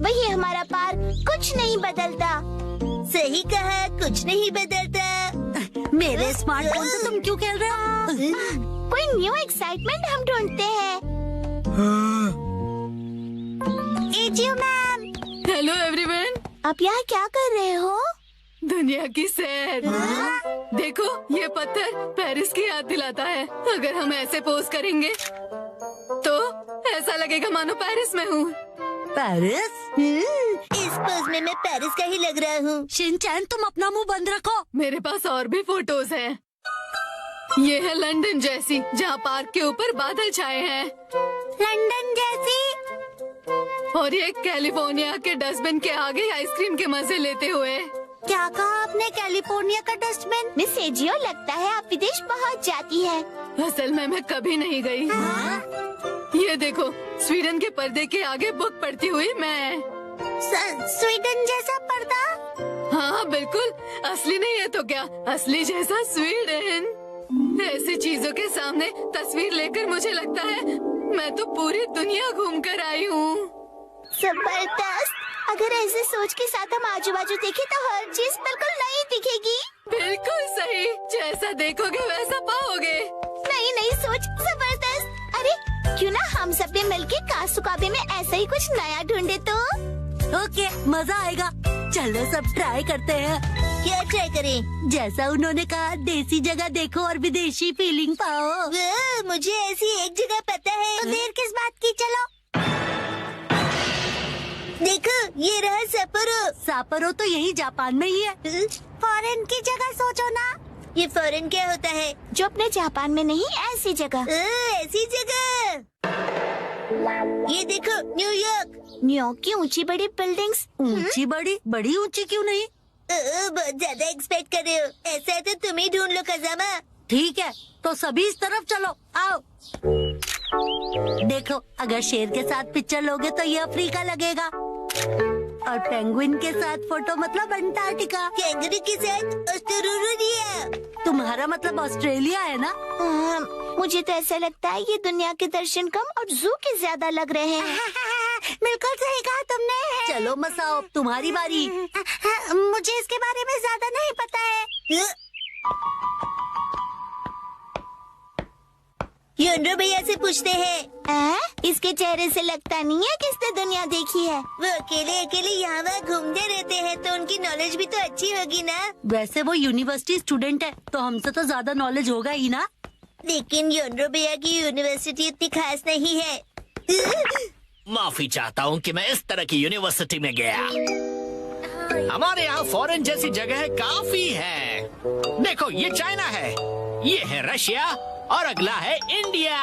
वही हमारा पार, कुछ नहीं बदलता। सही कहा, कुछ नहीं बदलता। मेरे स्मार्टफोन से तुम क्यों खेल रहे हो? कोई न्यू एक्साइटमेंट हम ढूंढते हैं। AJIO ma'am. Hello everyone. आप यहाँ क्या कर रहे हो? दुनिया की सैर। देखो, ये पत्थर पेरिस की याद दिलाता है। अगर हम ऐसे पोज करेंगे तो ऐसा लगेगा मानो पेरिस में हूँ। पेरिस? इस पोज में मैं पेरिस का ही लग रहा हूँ। शिनचैन, तुम अपना मुंह बंद रखो। मेरे पास और भी फोटोज हैं। ये है लंदन जैसी, जहाँ पार्क के ऊपर बादल छाए हैं। लंदन जैसी? और ये कैलिफोर्निया के डस्टबिन के आगे आइसक्रीम के मजे लेते हुए। क्या कहा आपने? कैलिफोर्निया का डस्टबिन? मिस एजियो, लगता है आप विदेश पहुँच जाती है। असल में मैं कभी नहीं गई। ये देखो, स्वीडन के पर्दे के आगे बुक पढ़ती हुई मैं। स्वीडन जैसा पर्दा? हाँ बिल्कुल, असली नहीं है तो क्या, असली जैसा स्वीडन। ऐसी चीजों के सामने तस्वीर लेकर मुझे लगता है मैं तो पूरी दुनिया घूम कर आई हूँ। जबरदस्त। अगर ऐसे सोच के साथ हम आजू बाजू देखें तो हर चीज बिल्कुल नई दिखेगी। बिल्कुल सही, जैसा देखोगे वैसा पाओगे। नई नई सोच, जबरदस्त। अरे क्यों ना हम सब भी मिलके कासुकाबे में ऐसा ही कुछ नया ढूंढे तो? ओके, मजा आएगा। चलो सब ट्राई करते हैं। क्या ट्राई करें? जैसा उन्होंने कहा, देसी जगह देखो और विदेशी फीलिंग पाओ। मुझे ऐसी एक जगह पता है। तो देर किस बात की, चलो। देखो, ये रहा सैपोरो। सापरो तो यही जापान में ही है। फॉरेन की जगह सोचो ना। ये फॉरेन क्या होता है? जो अपने जापान में नहीं, ऐसी जगह। ऐसी जगह। ये देखो, न्यूयॉर्क। न्यूयॉर्क की ऊंची बड़ी बिल्डिंग्स। ऊंची बड़ी? बड़ी ऊंची क्यों नहीं? बहुत ज्यादा एक्सपेक्ट कर रहे हो। ऐसा है तो तुम ही ढूंढ लो खजामा। ठीक है, तो सभी इस तरफ चलो, आओ। देखो, अगर शेर के साथ पिक्चर लोगे तो ये अफ्रीका लगेगा, और पेंगुइन के साथ फोटो मतलब अंटार्कटिका। कैंगरू के साथ ऑस्ट्रेलिया। तुम्हारा मतलब ऑस्ट्रेलिया है ना? मुझे तो ऐसा लगता है ये दुनिया के दर्शन कम और जू के ज्यादा लग रहे हैं। बिल्कुल सही कहा तुमने। चलो मसाओ, तुम्हारी बारी। मुझे इसके बारे में ज्यादा नहीं पता है। योनरो भैया से पूछते हैं। इसके चेहरे से लगता नहीं है कि इसने दुनिया देखी है। वो अकेले अकेले यहाँ वहाँ घूमते रहते हैं, तो उनकी नॉलेज भी तो अच्छी होगी ना। वैसे वो यूनिवर्सिटी स्टूडेंट है, तो हमसे तो ज्यादा नॉलेज होगा ही ना। लेकिन योनरो भैया की यूनिवर्सिटी इतनी खास नहीं है। माफी चाहता हूँ कि मैं इस तरह की यूनिवर्सिटी में गया। हमारे यहाँ फॉरेन जैसी जगह काफी है। देखो, ये चाइना है, ये है रशिया, और अगला है इंडिया।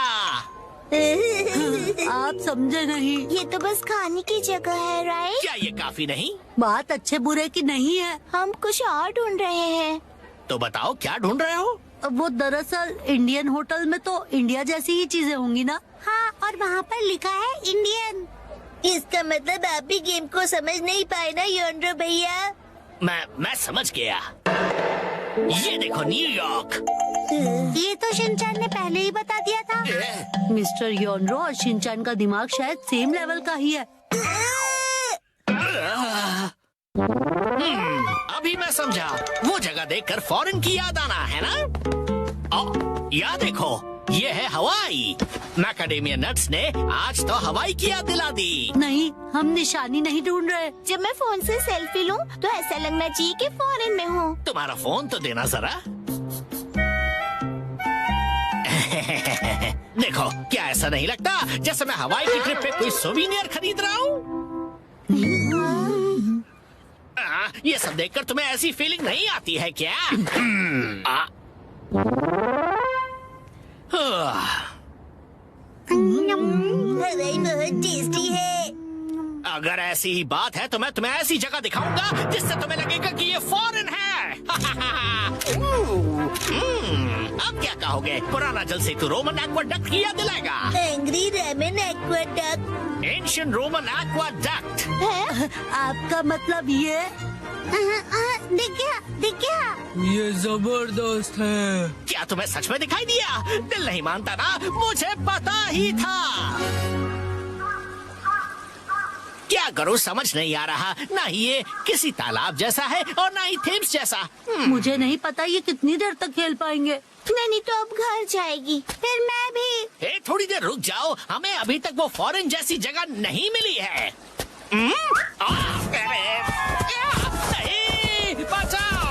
आप समझे नहीं। ये तो बस खाने की जगह है, राइट? क्या ये काफी नहीं? बात अच्छे बुरे की नहीं है। हम कुछ और ढूंढ रहे हैं। तो बताओ, क्या ढूंढ रहे हो? वो दरअसल इंडियन होटल में तो इंडिया जैसी ही चीजें होंगी ना। हाँ, और वहाँ पर लिखा है इंडियन। इसका मतलब आप भी गेम को समझ नहीं पाए ना योनरो भैया। मैं समझ गया। ये देखो, न्यूयॉर्क। ये तो शिनचैन ने पहले ही बता दिया था। मिस्टर योनरो और शिनचैन का दिमाग शायद सेम लेवल का ही है। अभी मैं समझा। वो जगह देखकर फॉरेन की याद आना है ना। याद देखो, ये है हवाई। मैकाडेमिया नट्स ने आज तो हवाई की याद दिला दी। नहीं, हम निशानी नहीं ढूंढ रहे। जब मैं फोन से सेल्फी लूं तो ऐसा लगना चाहिए कि फॉरेन में हूँ। तुम्हारा फोन तो देना जरा। देखो, क्या ऐसा नहीं लगता जैसे मैं हवाई की ट्रिप पे कोई सोविनियर खरीद रहा हूँ? ये सब देखकर तुम्हें ऐसी फीलिंग नहीं आती है क्या? हवाई बहुत टेस्टी है। अगर ऐसी ही बात है तो मैं तुम्हें ऐसी जगह दिखाऊंगा जिससे तुम्हें लगेगा कि ये फॉरेन है। अब क्या कहोगे? पुराना जल सेतु रोमन एक्वाडक्ट की याद दिलाएगा। Angry Roman aqueduct. Ancient Roman aqueduct. आपका मतलब ये? दिख गया, दिख गया। ये जबरदस्त है। क्या तुम्हें सच में दिखाई दिया? दिल नहीं मानता ना, मुझे पता ही था। क्या करूं समझ नहीं आ रहा। ना ही ये किसी तालाब जैसा है और ना ही थेम्स जैसा। मुझे नहीं पता ये कितनी देर तक खेल पाएंगे। नैनी तो अब घर जाएगी, फिर मैं भी। ए, थोड़ी देर रुक जाओ, हमें अभी तक वो फॉरेन जैसी जगह नहीं मिली है। नहीं, बचाओ।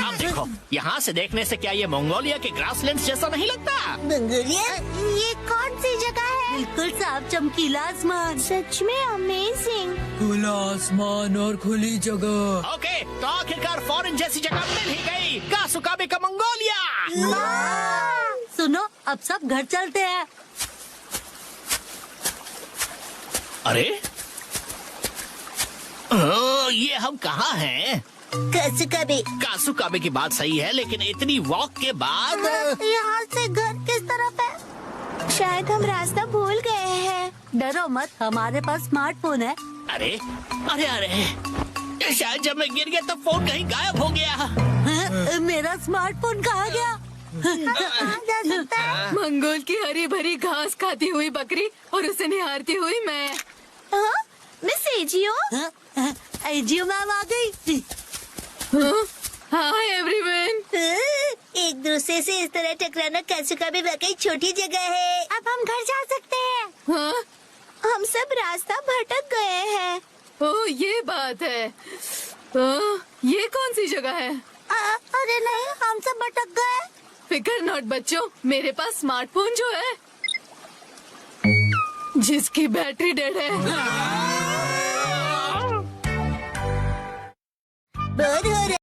अब देखो, यहाँ से देखने से क्या ये मंगोलिया के ग्रासलैंड्स जैसा नहीं लगता? मंगोलिया? ये कौन सी जगह है? बिल्कुल साफ चमकीला आसमान। सच में अमेजिंग। खुला आसमान और खुली जगह। ओके, तो आखिरकार फॉरेन जैसी जगह मिल ही गई। कासुकाबे का मंगोलिया। सुनो, अब सब घर चलते हैं। अरे ये हम कहाँ हैं? कासुकाबे। कासुकाबे की बात सही है, लेकिन इतनी वॉक के बाद यहाँ से घर किस तरफ है? शायद हम रास्ता भूल गए हैं। डरो मत, हमारे पास स्मार्टफोन है। अरे अरे अरे, शायद जब मैं गिर गया तब फोन कहीं गायब हो गया। हाँ, मेरा स्मार्टफोन कहाँ गया? जा सकता है? मंगोल की हरी भरी घास खाती हुई बकरी और उसे निहारती हुई मैं। हाँ? Miss AJIO? एजियो मैम आ गई। Hi everyone. एक दूसरे से इस तरह टकराना कासुकाबे वाकई छोटी जगह है। अब हम घर जा सकते हैं। हाँ? हम सब रास्ता भटक गए हैं। ओह ये बात है। ये कौन सी जगह है? अरे नहीं, हम सब भटक गए। फिकर नॉट बच्चों, मेरे पास स्मार्टफोन जो है जिसकी बैटरी डेड है। बोर हो रहा